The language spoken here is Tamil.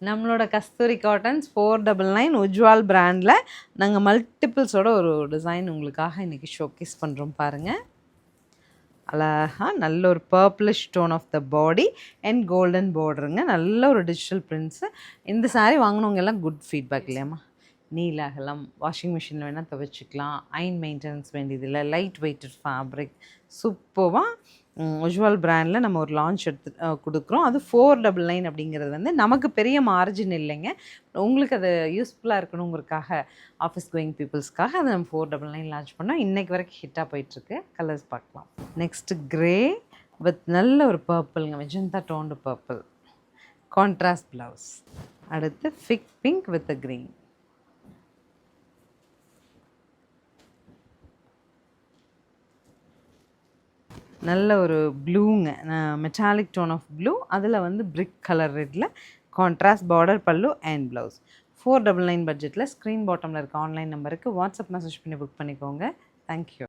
நம்மளோட கஸ்தூரி காட்டன்ஸ் 499 உஜ்வால் பிராண்டில் நாங்கள் மல்டிபிள்ஸோட ஒரு டிசைன் உங்களுக்காக இன்றைக்கி ஷோகேஸ் பண்ணுறோம் பாருங்கள். அழகாக நல்ல ஒரு purplish tone of the body and golden பார்டருங்க. நல்ல ஒரு டிஜிட்டல் பிரிண்ட்ஸு. இந்த சாரீ வாங்கினவங்க எல்லாம் குட் ஃபீட்பேக் இல்லையாம்மா? நீலாகலாம், வாஷிங் மிஷினில் வேணால் துவைச்சிக்கலாம், அயன் மெயின்டெனன்ஸ் வேண்டியதில்லை, லைட் வெயிட்டட் ஃபேப்ரிக், சூப்பராக உஜ்வால் பிராண்டில் நம்ம ஒரு லான்ச் எடுத்து கொடுக்குறோம். அது 499 அப்படிங்கிறது வந்து நமக்கு பெரிய மார்ஜின் இல்லைங்க. உங்களுக்கு அது யூஸ்ஃபுல்லாக இருக்கணுங்கிறதுக்காக ஆஃபீஸ் கோயிங் பீப்புள்ஸ்க்காக அதை நம்ம 499 லான்ச் பண்ணோம். இன்றைக்கு வரைக்கும் ஹிட்டாக போயிட்டுருக்கு. கலர்ஸ் பார்க்கலாம். நெக்ஸ்ட்டு க்ரே வித் நல்ல ஒரு பர்பிள்ங்க, magenta toned purple, contrast blouse. அடுத்து ஃபிக் பிங்க் வித் க்ரீன். நல்ல ஒரு ப்ளூங்க, மெட்டாலிக் டோன் ஆஃப் ப்ளூ, அதில் வந்து பிரிக் கலர் ரெட்டில் contrast border pallu and blouse. 499 பட்ஜெட்டில் ஸ்க்ரீன் பாட்டமில் இருக்க ஆன்லைன் நம்பருக்கு வாட்ஸ்அப் மெசேஜ் பண்ணி புக் பண்ணிக்கோங்க. தேங்க்யூ.